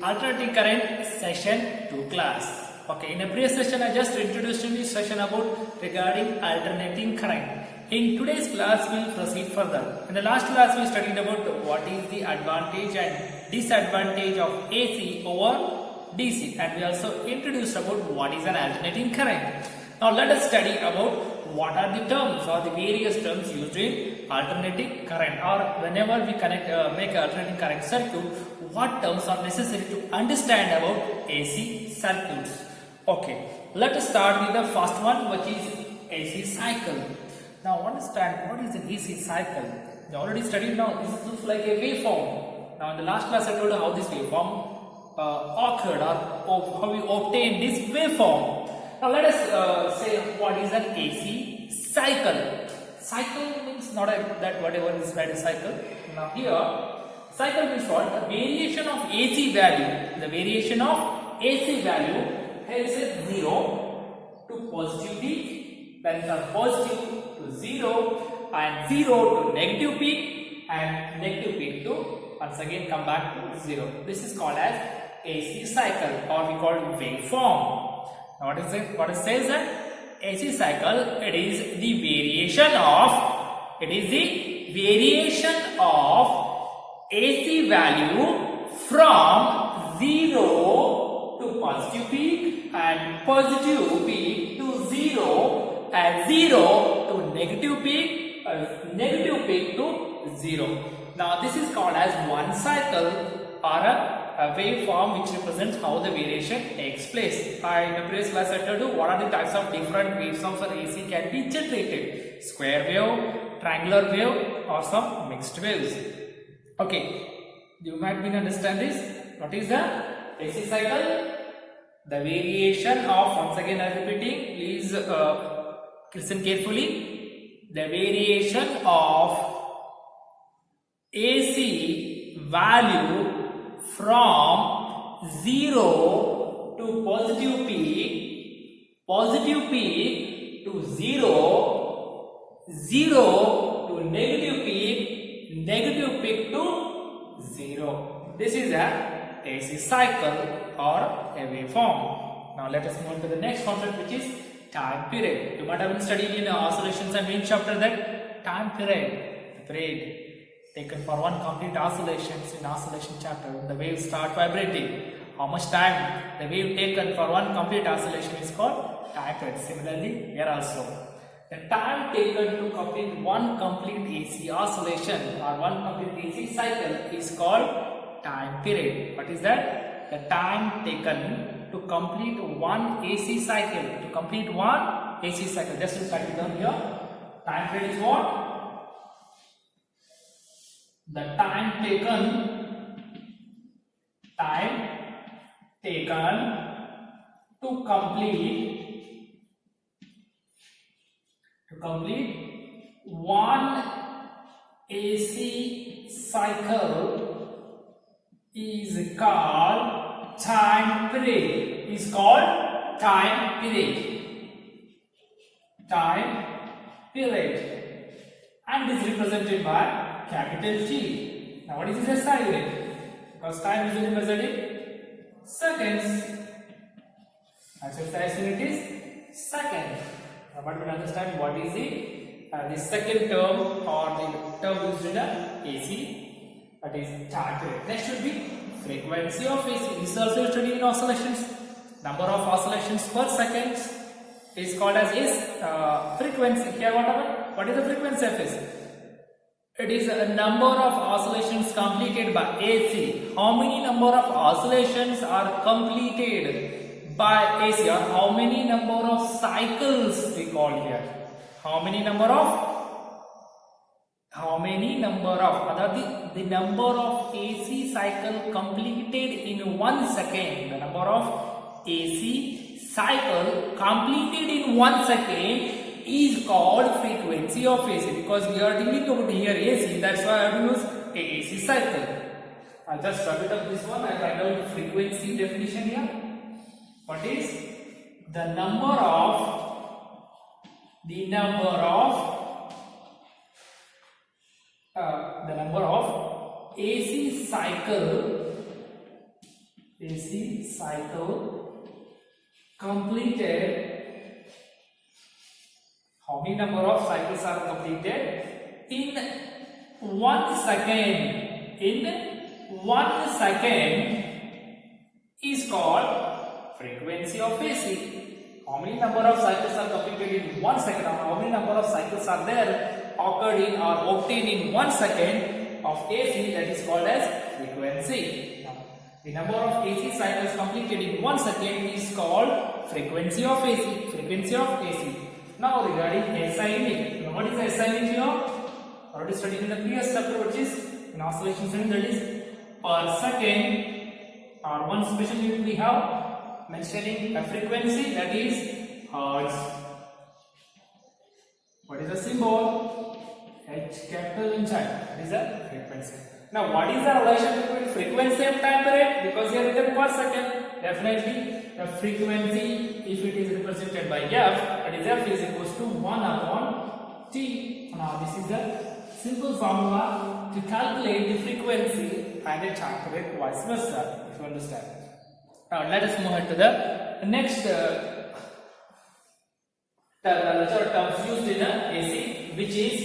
alternating current session 2 class. Okay, in the previous session I just introduced in this session about regarding alternating current. In today's class we will proceed further. In the last class we studied about what is the advantage and disadvantage of AC over DC, and we also introduced about what is an alternating current. Now let us study about what are the terms or the various terms used in alternating current, or whenever we make an alternating current circuit, what terms are necessary to understand about AC circuits. Okay, let us start with the first one, which is AC cycle. Now understand what is an AC cycle. We already studied. Now this looks like a waveform. Now in the last class I told you how this waveform occurred, or how we obtained this waveform. Now let us say what is an AC cycle. Cycle means not that whatever is by the cycle. Now here cycle means what? A variation of AC value. The variation of AC value. Here is a 0 to positive peak, then from positive to 0, and 0 to negative peak, and negative peak to once again come back to 0. This is called as AC cycle, or we call it waveform. Now what is it? What it says that AC cycle, it is the variation of AC value from 0 to positive peak and positive peak to 0, and 0 to negative peak, negative peak to 0. Now this is called as one cycle, or a waveform which represents how the variation takes place. In the previous class I told you what are the types of different waveforms for AC can be generated: square wave, triangular wave, or some mixed waves. Okay, you might be understand this. What is the AC cycle? The variation of, once again I am repeating, please listen carefully. The variation of AC value from 0 to positive peak to 0, 0 to negative peak to 0. This is a AC cycle or a waveform. Now let us move on to the next concept, which is time period. You might have been studied in oscillations and main chapter that time period, the period taken for one complete oscillations in oscillation chapter. The waves start vibrating. How much time the wave taken for one complete oscillation is called time period. Similarly here also, the time taken to complete one complete AC oscillation or one complete AC cycle is called time period. What is that? The time taken to complete one AC cycle. Just to write it down here. Time period is what? The time taken to complete one AC cycle is called time period. And it is represented by capital T. Now what is this SI unit? Because time is measured in seconds. And so the SI unit is second. Now but we understand what is the second term, or the term used in a AC, that is time period. Next should be frequency of AC. This is also studied in oscillations. Number of oscillations per second is called as frequency. Here what is the frequency of AC? It is a number of oscillations completed by AC. How many number of oscillations are completed by AC, or how many number of cycles we call here? How many number of the number of AC cycle completed in 1 second. The number of AC cycle completed in 1 second is called frequency of AC, because we are dealing about here AC. That's why I have used a AC cycle. I'll just wrap it up this one. I'll write down frequency definition here. What is the number of AC cycle AC cycle completed. How many number of cycles are completed in 1 second? In 1 second is called frequency of AC. How many number of cycles are completed in 1 second? Or how many number of cycles are there occurred in or obtained in 1 second of AC? That is called as frequency. Now, the number of AC cycles completed in 1 second is called frequency of AC. Frequency of AC. Now regarding SI unit. Now what is SI unit here? Already studied in the previous chapter, which is in oscillation unit, that is per second. Or one special unit we have mentioning a frequency, that is hertz. What is the symbol? H capital inside. That is a frequency. Now what is the relation between frequency and time period? Because here written per second. Definitely the frequency, if it is represented by F, that is F is equals to 1 upon T. Now this is the simple formula to calculate the frequency and the time period, vice versa, if you understand. Now let us move on to the next terms used in AC, which is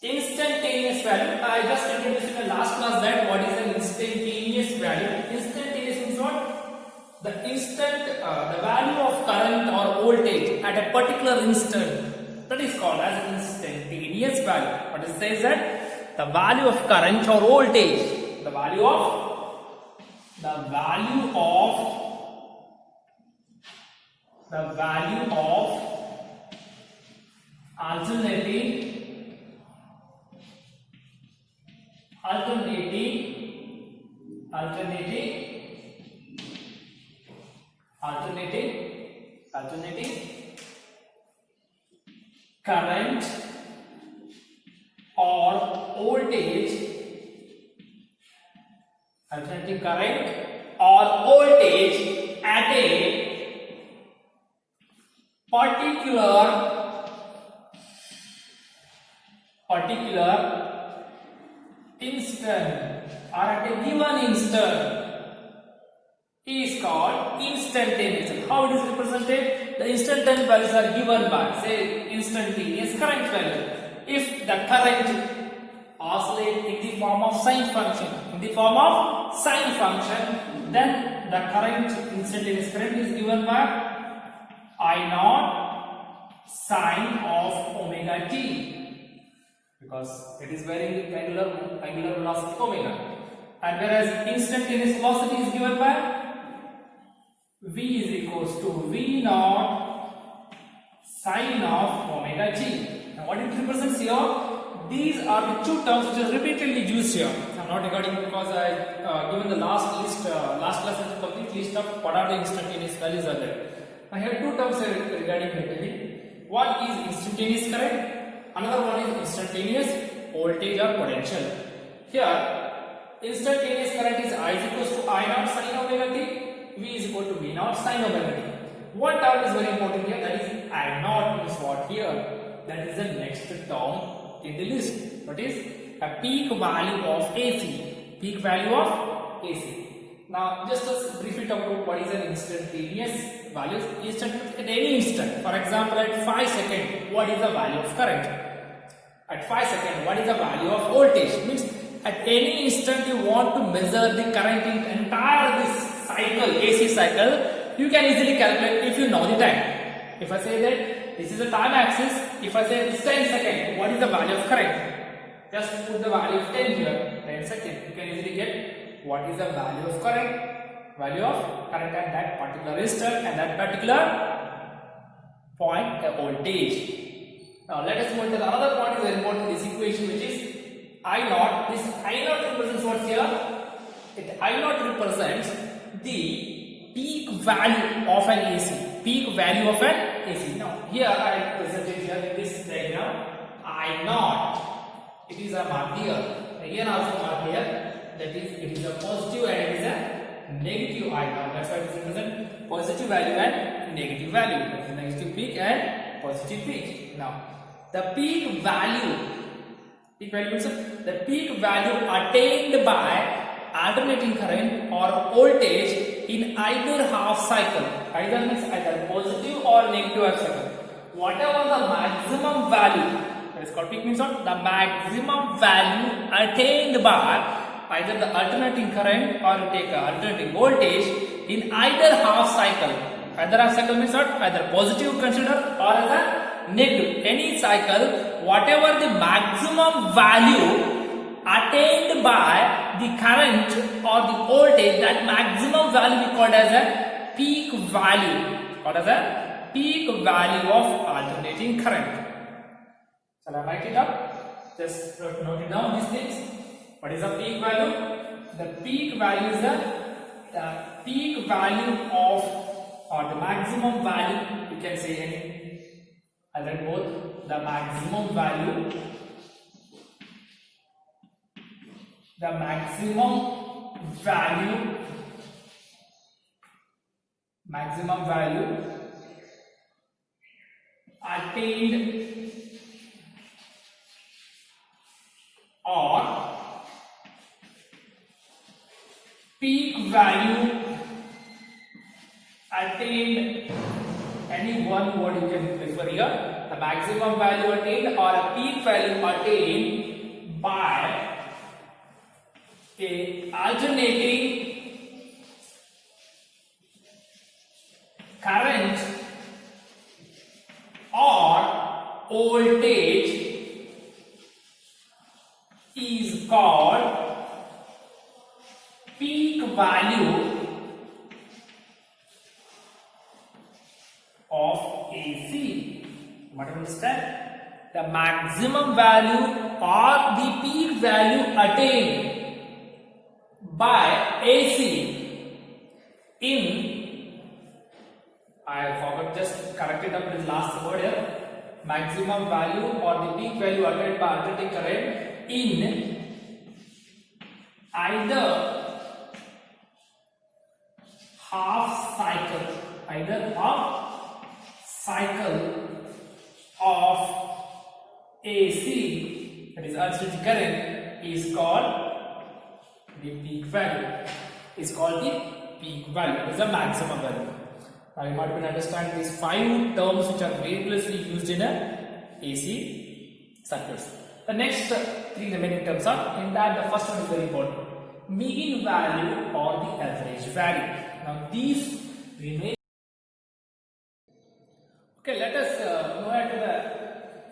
instantaneous value. I just introduced in the last class that what is an instantaneous value. Instantaneous means what? The instant, the value of current or voltage at a particular instant. That is called as an instantaneous value. What it says that the value of current or voltage, the value of alternating current or voltage, alternating current or voltage at a particular instant or at a given instant is called instantaneous. How it is represented? The instantaneous values are given by, say, instantaneous current value. If the current oscillates in the form of sine function, then the current, instantaneous current, is given by I naught sine of omega t, because it is varying angular velocity omega. And whereas instantaneous velocity is given by V is equals to V naught sine of omega t. Now what it represents here? These are the two terms which are repeatedly used here. I'm not recording because I given the last class is a complete list of what are the instantaneous values are there. I have two terms regarding repeatedly. One is instantaneous current, another one is instantaneous voltage or potential. Here, instantaneous current is I is equals to I naught sine omega t. V is equal to V naught sine omega t. One term is very important here, that is I naught means what here? That is the next term in the list. That is a peak value of AC. Peak value of AC. Now just let's briefly talk about what is an instantaneous value. Instantaneous at any instant. For example, at 5 seconds, what is the value of current? At 5 seconds, what is the value of voltage? Means at any instant you want to measure the current in entire this cycle, AC cycle, you can easily calculate if you know the time. If I say that this is the time axis, if I say this 10 seconds, what is the value of current? Just put the value of 10 here, 10 seconds. You can easily get what is the value of current. Value of current at that particular instant and that particular point, a voltage. Now let us move to the other point is very important in this equation, which is I naught. This I naught represents what here? I naught represents the peak value of an AC. Peak value of an AC. Now here I presented here in this diagram I naught. It is a mark here. Again also mark here. That is, it is a positive and it is a negative I naught. That's why it represents positive value and negative value. That is negative peak and positive peak. Now the peak value means the peak value attained by alternating current or voltage in either half cycle. Either means either positive or negative half cycle. Whatever the maximum value, that is called peak, means what? The maximum value attained by either the alternating current or take alternating voltage in either half cycle. Either half cycle means what? Either positive consider or as a negative. Any cycle, whatever the maximum value attained by the current or the voltage, that maximum value we called as a peak value. Called as a peak value of alternating current. Shall I write it up? Just note it down, these things. What is the peak value? The peak value is the peak value of, or the maximum value, you can say any, I'll write both, the maximum value, the maximum value attained or peak value attained, any one word you can prefer here, the maximum value attained or a peak value attained by a alternating current or voltage is called peak value of AC. What do you understand? The maximum value or the peak value attained by AC in, I forgot, just correct it up with last word here, maximum value or the peak value attained by alternating current in either half cycle of AC, that is alternating current, is called the peak value. Is called the peak value. It is the maximum value. Now you might understand these 5 terms which are variously used in a AC circuits. The next 3 remaining terms are, in that the first one is very important, mean value or the average value. Now these remain. Okay, let us move on to the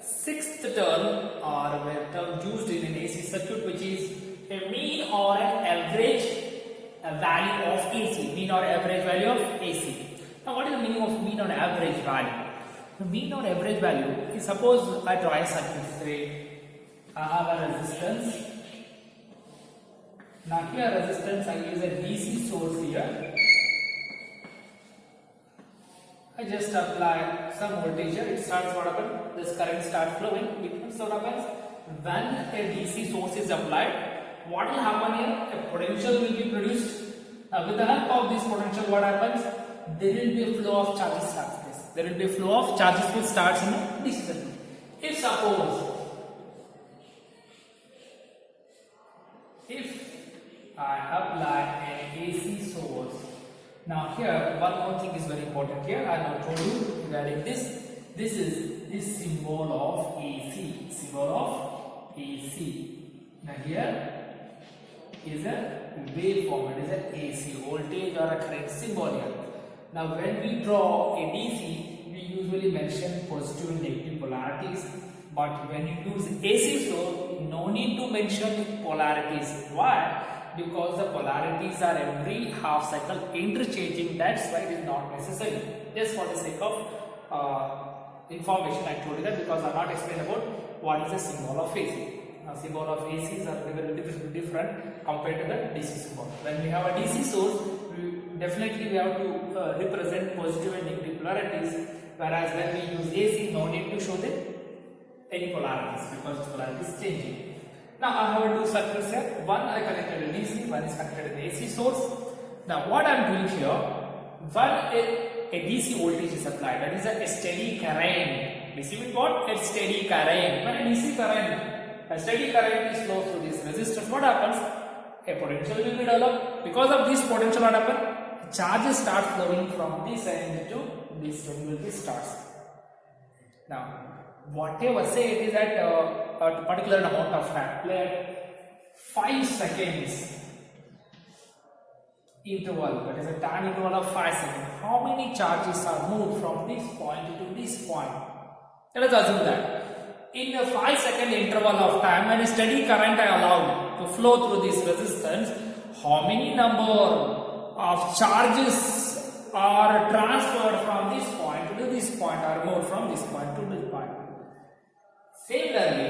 6th term or a term used in an AC circuit, which is a mean or an average value of AC. Mean or average value of AC. Now what is the meaning of mean or average value? The mean or average value is, suppose I draw a circuit, say I have a resistance. Now here resistance, I use a DC source here. I just apply some voltage here, it starts, what happens? This current starts flowing. Because what happens? When a DC source is applied, what will happen here? A potential will be produced. With the help of this potential, what happens? There will be a flow of charges starts. There will be a flow of charges which starts in a DC circuit. If suppose, if I apply an AC source, now here one more thing is very important here. I have told you regarding this. This is this symbol of AC. Symbol of AC. Now here is a waveform. It is an AC voltage or a current symbol here. Now when we draw a DC, we usually mention positive and negative polarities. But when you use AC source, no need to mention polarities. Why? Because the polarities are every half cycle interchanging. That's why it is not necessary. Just for the sake of information, I told you that, because I have not explained about what is the symbol of AC. Now symbol of ACs are very different compared to the DC symbol. When we have a DC source, definitely we have to represent positive and negative polarities, whereas when we use AC, no need to show any polarities because the polarity is changing. Now I have 2 circuits here. One I connected to DC, one is connected to the AC source. Now what I am doing here, when a DC voltage is applied, that is a steady current. DC means what? A steady current. When a DC current, a steady current is flow through this resistance, what happens? a potential will be developed. Because of this potential, what happen? Charges start flowing from this end to this end will be starts. Now, whatever say it is at a particular amount of time, like 5 seconds interval, that is a time interval of 5 seconds. How many charges are moved from this point to this point? Let us assume that in a 5-second interval of time, when a steady current I allowed to flow through this resistance, how many number of charges are transferred from this point to this point, or moved from this point to this point? Similarly,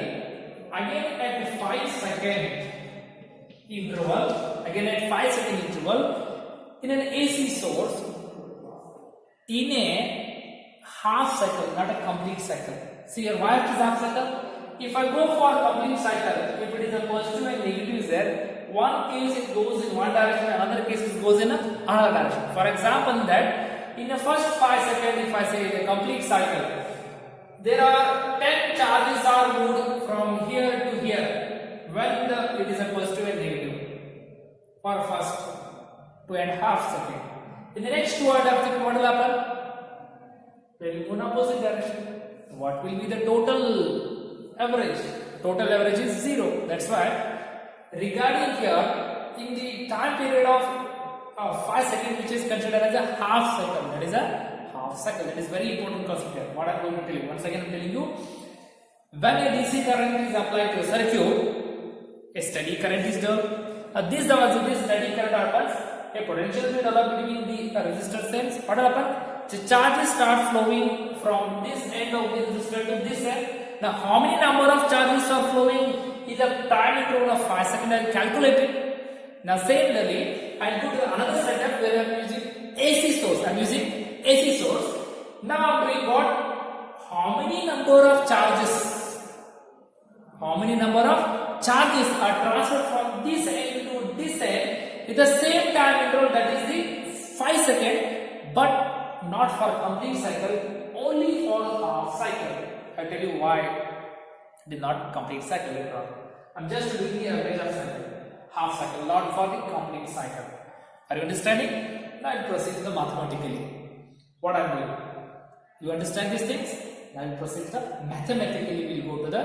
again at 5-second interval, in an AC source, in a half cycle, not a complete cycle. See here, why it is half cycle? If I go for a complete cycle, if it is a positive and negative there, one case it goes in one direction, another case it goes in another direction. For example, that in the first 5 seconds, if I say the complete cycle, there are 10 charges are moved from here to here when it is a positive and negative for first 2.5 seconds. In the next 2.5 seconds, what will happen? They will go in opposite direction. What will be the total average? Total average is 0. That's why regarding here, in the time period of 5 seconds, which is considered as a half cycle, that is a half cycle. That is very important concept here. What I am going to tell you. Once again I am telling you, when a DC current is applied to a circuit, a steady current is developed. This steady current happens, a potential will develop between the resistor ends. What happens? The charges start flowing from this end of the resistor to this end. Now, how many number of charges are flowing is a time interval of 5 seconds. I will calculate it. Now, similarly, I will go to another setup where I am using AC source. I am using AC source. Now, I am doing what? How many number of charges? How many number of charges are transferred from this end to this end with the same time interval, that is the 5 seconds, but not for complete cycle, only for half cycle. I tell you why the not complete cycle later on. I am just doing the average of cycle, half cycle, not for the complete cycle. Are you understanding? Now I will proceed to the mathematically. What I am doing? You understand these things? Now I will proceed to the mathematically. We will go to the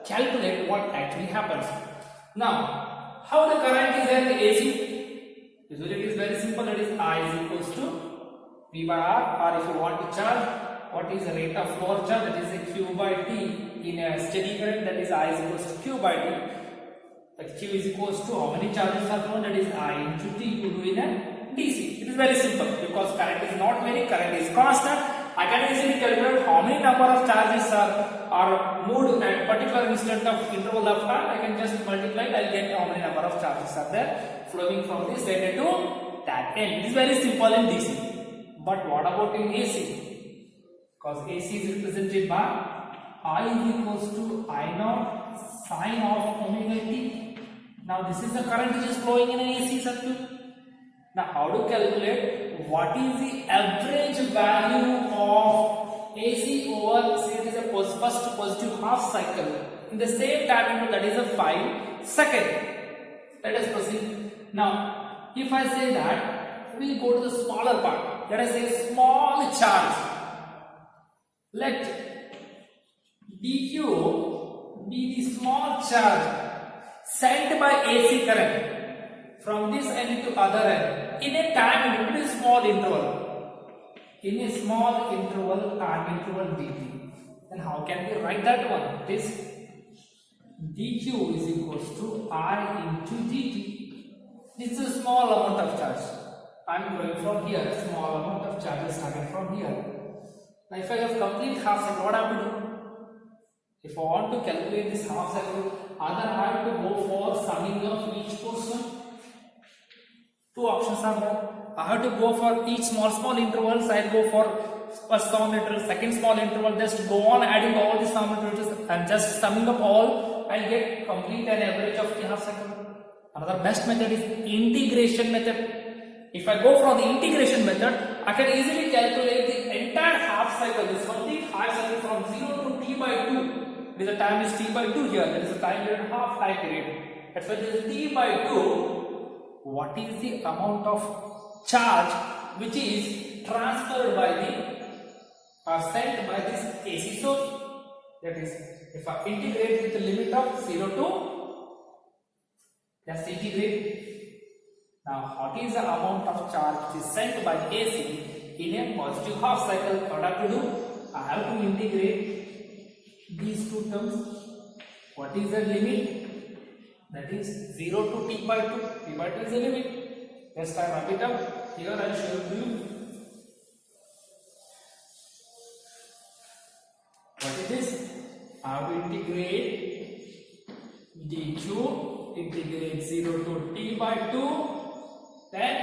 calculate what actually happens. Now, how the current is there in the AC? Usually it is very simple. It is I is equals to V by R, or if you want to charge, what is the rate of flow charge? That is a Q by T. In a steady current, that is I is equals to Q by T. That Q is equals to how many charges are flown? That is I into T to do in a DC. It is very simple because current is not varying, current is constant. I can easily calculate how many number of charges are moved at particular instant of interval of time. I can just multiply it, I will get how many number of charges are there flowing from this end to that end. It is very simple in DC. But what about in AC? Because AC is represented by I is equals to I naught sine of omega t. Now this is the current which is flowing in an AC circuit. Now how to calculate what is the average value of AC over, say it is a first positive half cycle in the same time interval, that is a 5 seconds. Let us proceed. Now if I say that, we will go to the smaller part. Let us say small charge. Let dq be the small charge sent by AC current from this end to other end in a time in a small interval. In a small interval, time interval dt. Then how can we write that one? This dq is equals to I into dt. This is a small amount of charge. I am going from here, small amount of charges started from here. Now if I have complete half cycle, what I have to do? If I want to calculate this half cycle, either I have to go for summing of each portion. Two options are there. I have to go for each small intervals. I will go for first small interval, second small interval, just go on adding all the small intervals and just summing up all, I will get complete an average of the half cycle. Another best method is integration method. If I go for the integration method, I can easily calculate the entire half cycle, this complete half cycle from 0 to t by 2. There is a time is t by 2 here, there is a time period, half time period. That's why there is t by 2. what is the amount of charge which is transferred by the or sent by this AC source. That is, if I integrate with the limit of 0 to just integrate. Now, what is the amount of charge which is sent by AC in a positive half cycle? What I have to do? I have to integrate these two terms. What is the limit? That is 0 to t by 2. T by 2 is the limit. Just I wrap it up. Here I will show you. What is this? I have to integrate dq, integrate 0 to t by 2, then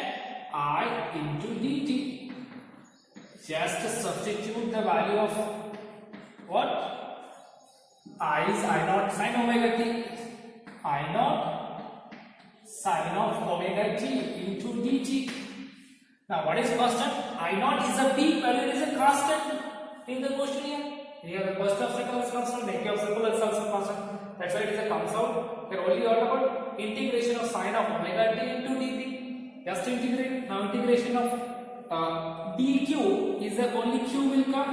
I into dt. Just substitute the value of what? I is I naught sin omega t. I naught sin of omega t into dt. Now what is constant? I naught is a peak value, is a constant in the question here. Here the first obstacle is constant, negative obstacle is also constant. That's why it is a comes out. Here only all about integration of sin of omega t into dt. Just integrate. Now integration of dq is the only q will come.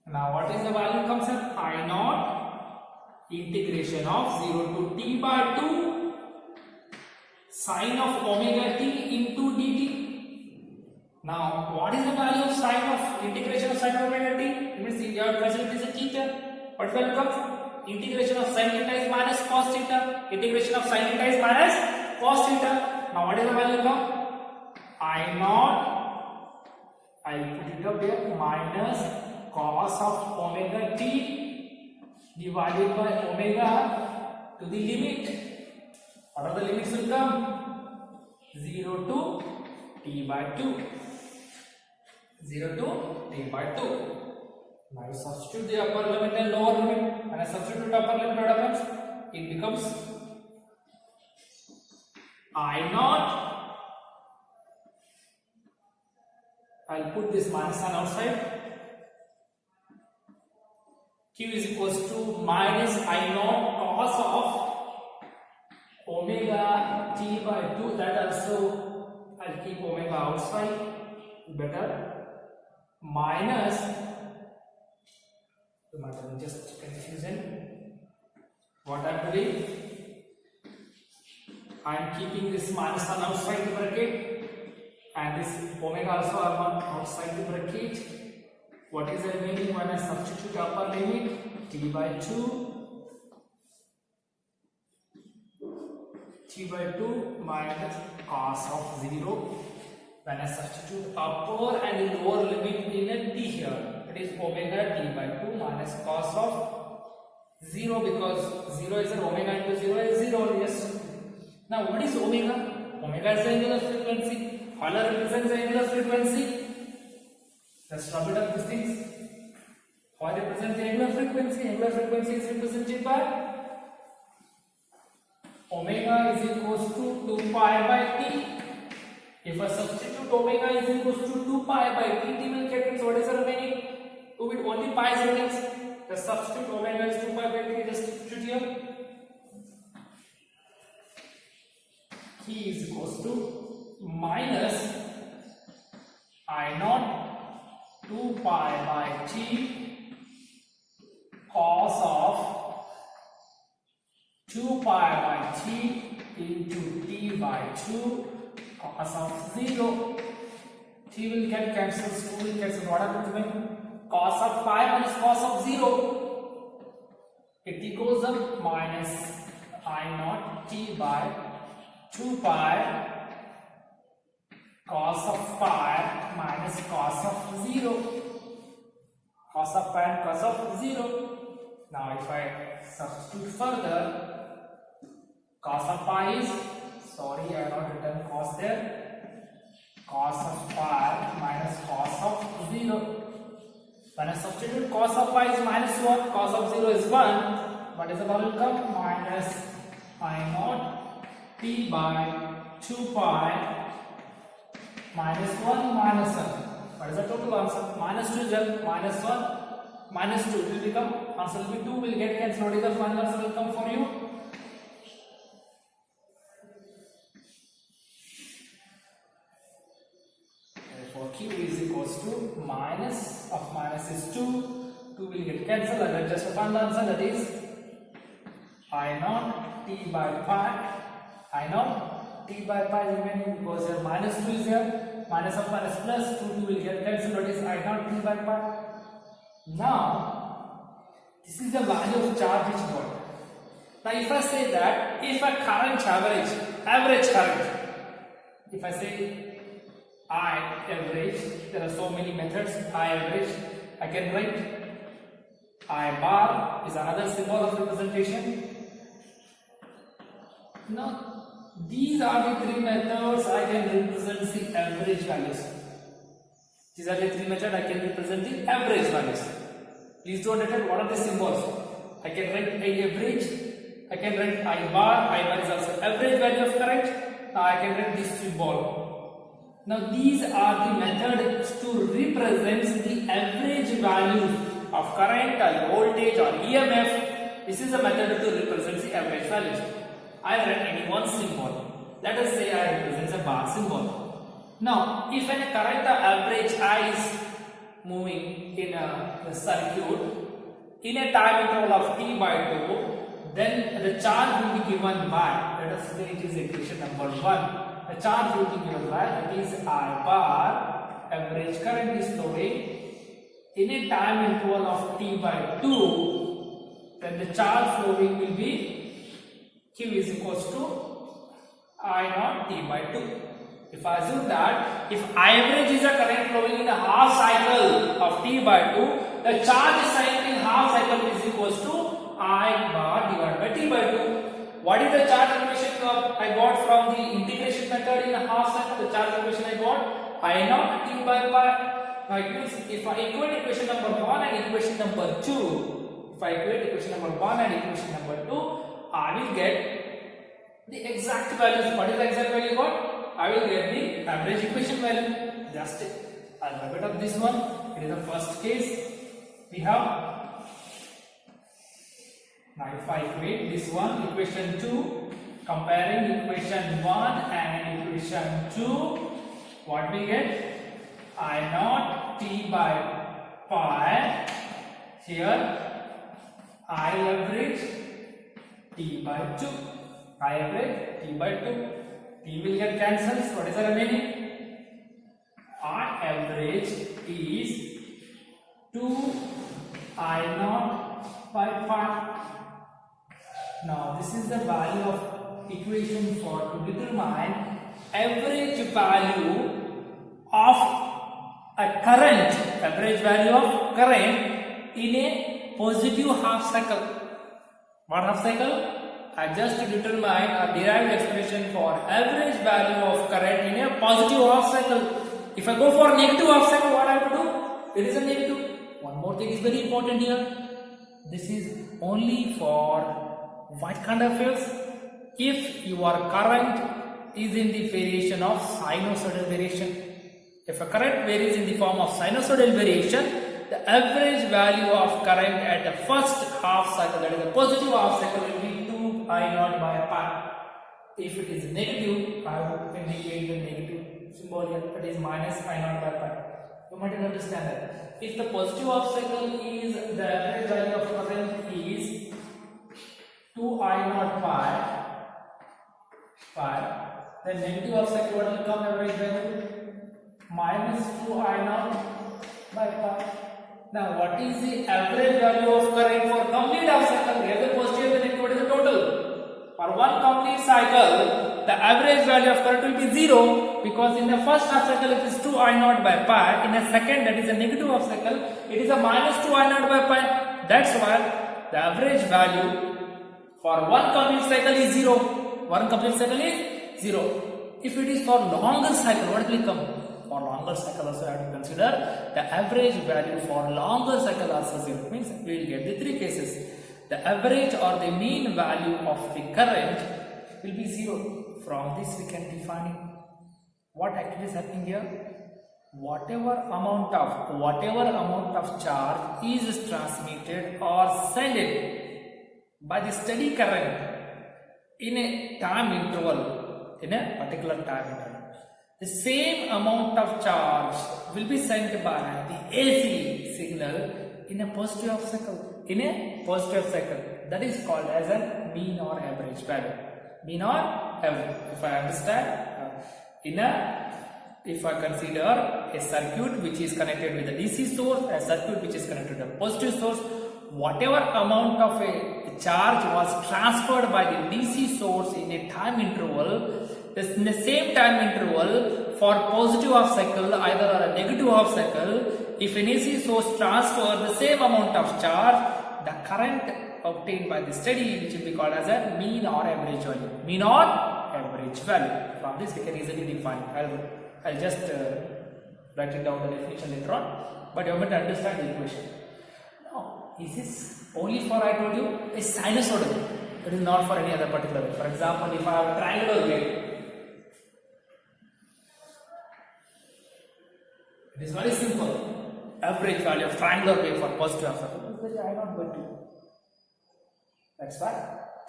Now what is the value comes in? I naught integration of 0 to t by 2 sin of omega t into dt. Now what is the value of sin of integration of sin of omega t? It means your present is a theta. What value comes? Integration of sin theta is minus cos theta. Integration of sin theta is minus cos theta. Now what is the value come? I naught, I put it up here, minus cos of omega t divided by omega to the limit. What are the limits will come? 0 to t by 2. 0 to t by 2. Now you substitute the upper limit and lower limit. When I substitute upper limit, what happens? It becomes I naught. I'll put this minus sign outside. Q is equals to minus I naught cos of omega t by 2. That also I'll keep omega outside. Better. Minus, just confusion. What I'm doing? I'm keeping this minus on outside the bracket. And this omega also are outside the bracket. What is the remaining when I substitute upper limit? T by 2. T by 2 minus cos of 0. When I substitute upper and lower limit in a t here, it is omega t by 2 minus cos of 0, because 0 is an omega into 0 is 0. Yes. Now what is omega? Omega is the angular frequency. How represents the angular frequency? Let's rub it up these things. How represents the angular frequency? Angular frequency is represented by omega is equals to 2 pi by t. If I substitute omega is equals to 2 pi by t, t will get it. So what is the remaining? 2 with only pi remains. The substitute omega is 2 pi by t. Just substitute here. T is equals to minus I naught 2 pi by t cos of 2 pi by t into t by 2 cos of 0. T will get cancelled, 2 will cancel. What happens when cos of pi minus cos of 0? It goes up minus I naught t by 2 pi cos of pi minus cos of 0. Cos of pi and cos of 0. Now if I substitute further, cos of pi is, sorry I have not written cos there, cos of pi minus cos of 0. When I substitute cos of pi is minus 1, cos of 0 is 1. What is the value come? Minus I naught t by 2 pi minus 1 minus 1. What is the total answer? Minus 2 is minus 1 minus 2. It will become, answer will be 2 will get cancelled. What is the final answer will come for you? equals to minus of minus is 2. 2 will get cancelled and then just a final answer, that is I naught t by pi. I naught t by pi is remaining because here minus 2 is here. Minus of minus plus 2 will get cancelled, that is I naught t by pi. Now this is the value of charge which got. Now if I say that if a current average current, if I say I average, there are so many methods. I average, I can write I bar is another symbol of representation. Now these are the three methods I can represent the average values. These are the three methods I can represent the average values. Please don't understand what are the symbols. I can write I average, I can write I bar is also average value of current. Now I can write this symbol. Now these are the methods to represent the average values of current or voltage or EMF. This is a method to represent the average values. I write any one symbol. Let us say I represent a bar symbol. Now if a current or average I is moving in a circuit in a time interval of t by 2, then the charge will be given by, let us say it is equation number 1. The charge will be given by, that is I bar, average current is flowing in a time interval of t by 2, then the charge flowing will be Q is equals to I naught t by 2. If I assume that if I average is a current flowing in a half cycle of t by 2, the charge cycle in half cycle is equals to I bar divided by t by 2. What is the charge equation I got from the integration method in a half cycle? The charge equation I got I naught t by pi. Now it means if I equate equation number 1 and equation number 2, if I equate equation number 1 and equation number 2, I will get the exact values. What is the exact value got? I will get the average equation value. Just I'll repeat up this one. It is the first case. We have, now if I equate this one, equation 2, comparing equation 1 and equation 2, what we get? I naught t by pi, here I average t by 2, I average t by 2, t will get cancelled, so what is the remaining? I average is 2 I naught by pi. Now this is the value of equation 4 to determine average value of a current, average value of current in a positive half cycle. What half cycle? I just determine or derive expression for average value of current in a positive half cycle. If I go for negative half cycle, what I have to do? It is a negative. One more thing is very important here. This is only for what kind of waves? If your current is in the variation of sinusoidal variation. If a current varies in the form of sinusoidal variation, the average value of current at the first half cycle, that is the positive half cycle, will be 2 I naught by pi. If it is negative, I will indicate the negative symbol here, that is minus I naught by pi. You might understand that. If the positive half cycle is, the average value of current is 2 I naught pi, then negative half cycle, what will come average value? Minus 2 I naught by pi. Now what is the average value of current for complete half cycle? Here the positive and the negative, what is the total? For one complete cycle, the average value of current will be 0, because in the first half cycle it is 2 I naught by pi. In a second, that is a negative half cycle, it is a minus 2 I naught by pi. That's why the average value for one complete cycle is 0. One complete cycle is 0. If it is for longer cycle, what will come? For longer cycle also I have to consider the average value for longer cycle also 0. Means we will get the three cases. The average or the mean value of the current will be 0. From this we can define what actually is happening here. Whatever amount of charge is transmitted or sent by the steady current in a time interval, in a particular time interval. the same amount of charge will be sent by the AC signal in a positive half cycle. In a positive cycle, that is called as a mean or average value. Mean or average. If I understand, if I consider a circuit which is connected with a DC source, a circuit which is connected to a positive source, whatever amount of a charge was transferred by the DC source in a time interval, in the same time interval for positive half cycle, either or a negative half cycle, if an AC source transfers the same amount of charge, the current obtained by the study, which will be called as a mean or average value. Mean or average value. From this we can easily define. I'll just write it down the definition later on, but you have to understand the equation. Now, is this only for, I told you, a sinusoidal? It is not for any other particular. For example, if I have a triangular wave, it is very simple. Average value of triangular wave for positive half cycle is I not going to. That's why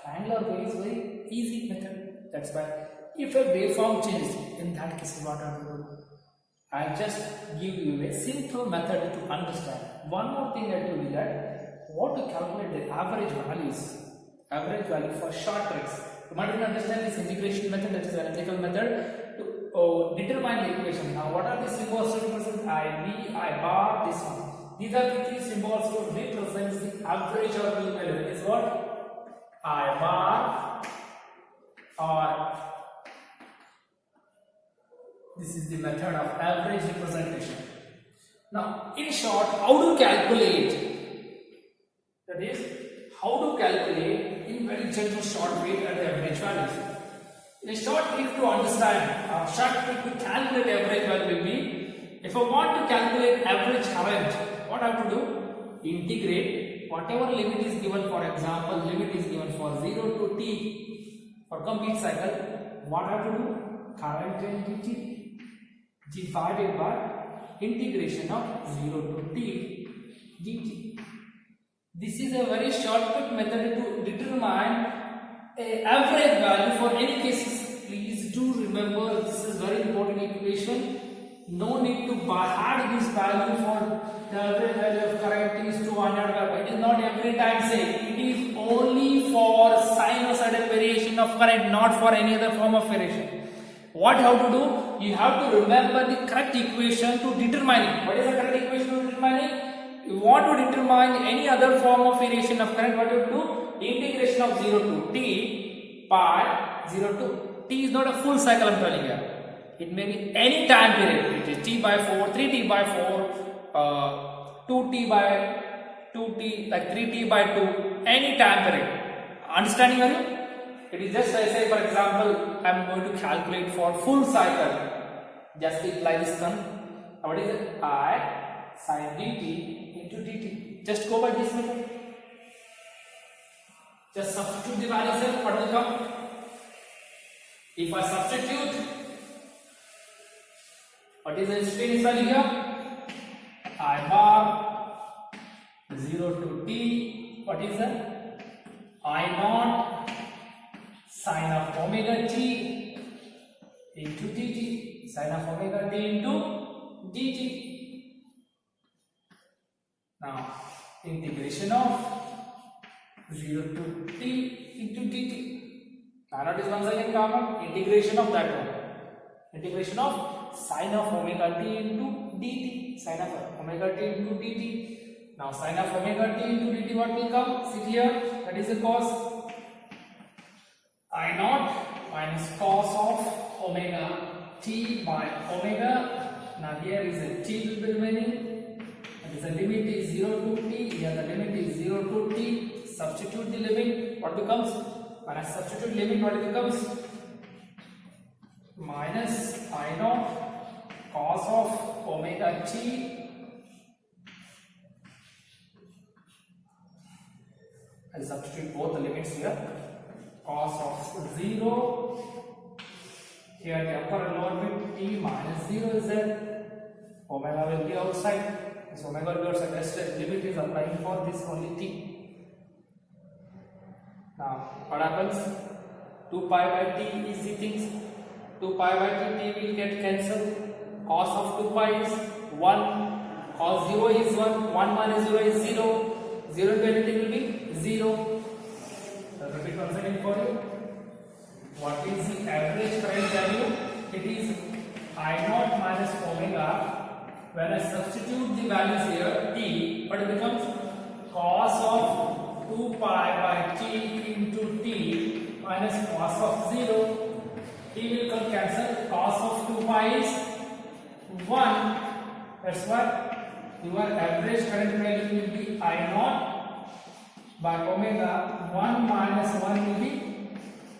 triangular wave is very easy method. That's why if a waveform changes, in that case what I will do? I just give you a simple method to understand. One more thing I told you that what to calculate the average values. Average value for short tricks. You might understand this integration method, that is an analytical method to determine the equation. Now what are the symbols to represent? I, V, I bar, this one. These are the three symbols to represent the average or mean value. Is what? I bar or this is the method of average representation. Now in short, how to calculate? That is, how to calculate in very general short way at the average values. In a short trick to understand, or short trick to calculate average value will be, if I want to calculate average current, what I have to do? Integrate whatever limit is given. For example, limit is given for 0 to t for complete cycle. What I have to do? Current dt divided by integration of 0 to t dt. This is a very shortcut method to determine an average value for any cases. Please do remember, this is very important equation. No need to add this value for the average value of current is 200. It is not every time same. It is only for sinusoidal variation of current, not for any other form of variation. What you have to do? You have to remember the correct equation to determine it. What is the correct equation to determine it? You want to determine any other form of variation of current, what you have to do? Integration of 0 to t by 0 to t is not a full cycle, I am telling you. It may be any time period. It is t by 4, 3t by 4, 2t by 2t, like 3t by 2, any time period. Understanding are you? It is just, I say for example, I am going to calculate for full cycle. Just apply this term. What is it? I sin dt into dt. Just go by this method. Just substitute the values here. What will come? If I substitute, what is the instantaneous value here? I bar 0 to t. What is that? I naught sine of omega t into dt. Sine of omega t into dt. Now integration of 0 to t into dt. Now is once again common. Integration of that one. Integration of sine of omega t into dt. Sine of omega t into dt. Now sine of omega t into dt, what will come? See here, that is the cos I naught minus cos of omega t by omega. Now here is a t will be remaining. That is the limit is 0 to t. Here the limit is 0 to t. Substitute the limit. What becomes? When I substitute limit, what becomes? Minus I naught cos of omega t. I substitute both the limits here. Cos of 0. Here the upper and lower limit t minus 0 is there. Omega will be outside. This omega will be outside. Rest limit is applying for this only t. Now what happens? 2 pi by t is the things. 2 pi by t, t will get cancelled. Cos of 2 pi is 1, cos 0 is 1, 1 minus 0 is 0, 0 into anything will be 0. I'll repeat once again for you. What is the average current value? It is I naught minus omega. When I substitute the values here, t, what it becomes? Cos of 2 pi by t into t minus cos of 0. T will come cancel. Cos of 2 pi is 1. That's why your average current value will be I naught by omega. 1 minus 1 will be,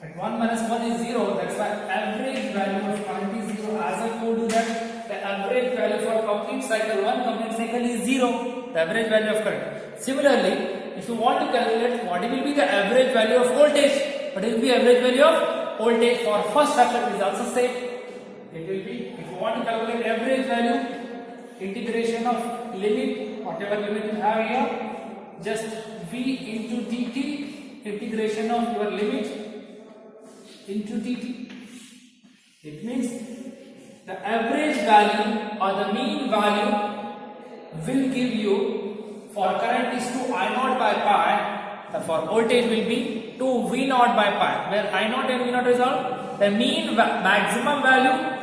at 1 minus 1 is 0. That's why average value of current is 0. As I told you that the average value for complete cycle, one complete cycle is 0. The average value of current. Similarly, if you want to calculate what will be the average value of voltage, what will be average value of voltage for first cycle is also same. It will be, if you want to calculate average value, integration of limit, whatever limit you have here, just v into dt, integration of your limit into dt. It means the average value or the mean value will give you, for current is 2 I naught by pi, for voltage will be 2 V naught by pi, where I naught and V naught is all the mean maximum value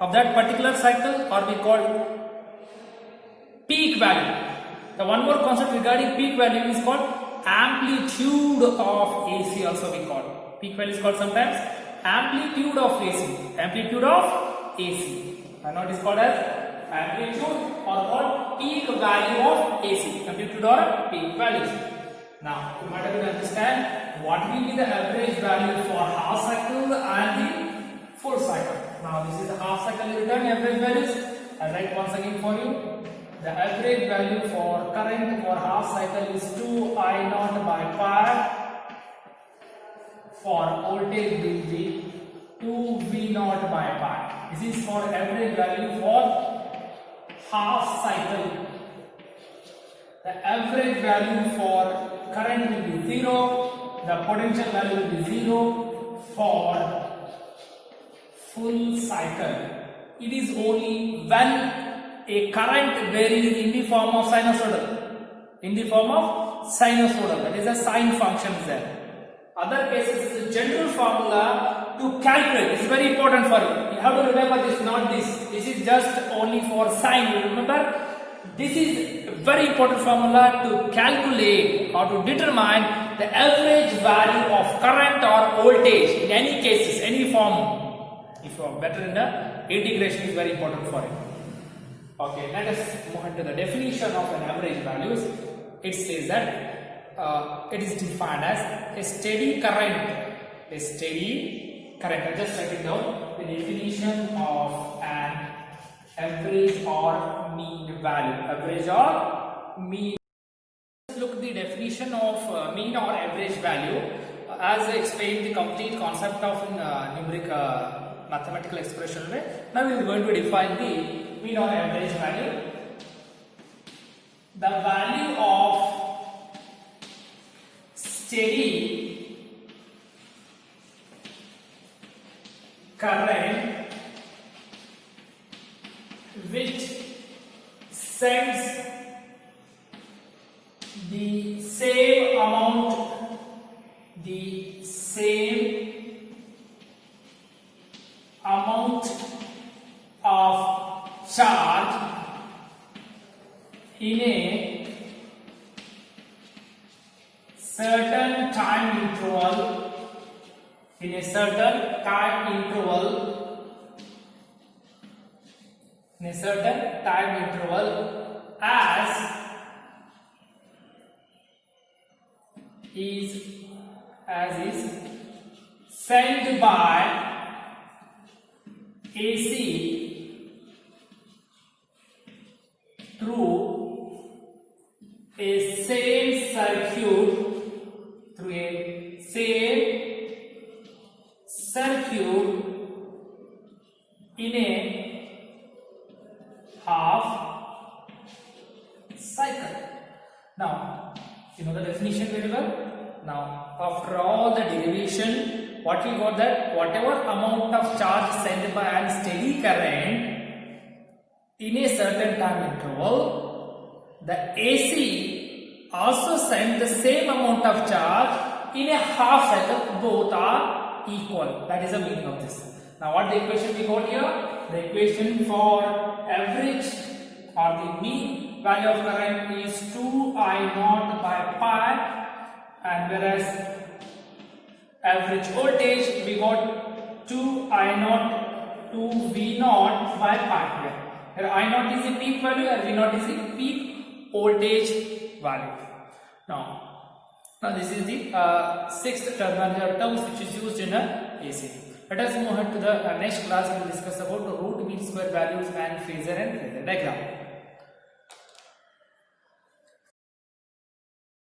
of that particular cycle, or we call peak value. The one more concept regarding peak value is called amplitude of AC, also we call. Peak value is called sometimes amplitude of AC. Amplitude of AC. I know it is called as amplitude or called peak value of AC. Amplitude or peak values. Now, you might have to understand what will be the average value for half cycle and the full cycle. Now, this is the half cycle return average values. I'll write once again for you. The average value for current for half cycle is 2 I naught by pi. For voltage will be 2 V naught by pi. This is for average value for half cycle. The average value for current will be 0. The potential value will be 0 for full cycle. It is only when a current varies in the form of sinusoidal. In the form of sinusoidal, that is a sine function is there. Other cases is a general formula to calculate. This is very important for you. You have to remember this, not this. This is just only for sine. You remember? This is a very important formula to calculate or to determine the average value of current or voltage in any cases, any form. If you are better in the integration, is very important for you. Okay, let us move into the definition of an average values. It says that it is defined as a steady current. A steady current. I just write it down. The definition of an average or mean value. Average or mean. Let's look at the definition of mean or average value. As I explained the complete concept of numeric mathematical expression. Now we are going to define the mean or average value. The value of steady current which sends the same amount of charge in a certain time interval as is sent by AC through a same circuit in a half cycle. Now, you know the definition very well. Now, after all the derivation, what we got that whatever amount of charge sent by a steady current in a certain time interval, the AC also send the same amount of charge in a half cycle. Both are equal. That is the meaning of this. Now what the equation we got here? The equation for average or the mean value of current is 2I0 by pi, and whereas average voltage we got 2I0 2V0 by pi. Here I0 is the peak value and V0 is the peak voltage value. Now this is the sixth terms which is used in a AC. Let us move ahead to the next class. We will discuss about root mean square values and phasor and phasor diagram.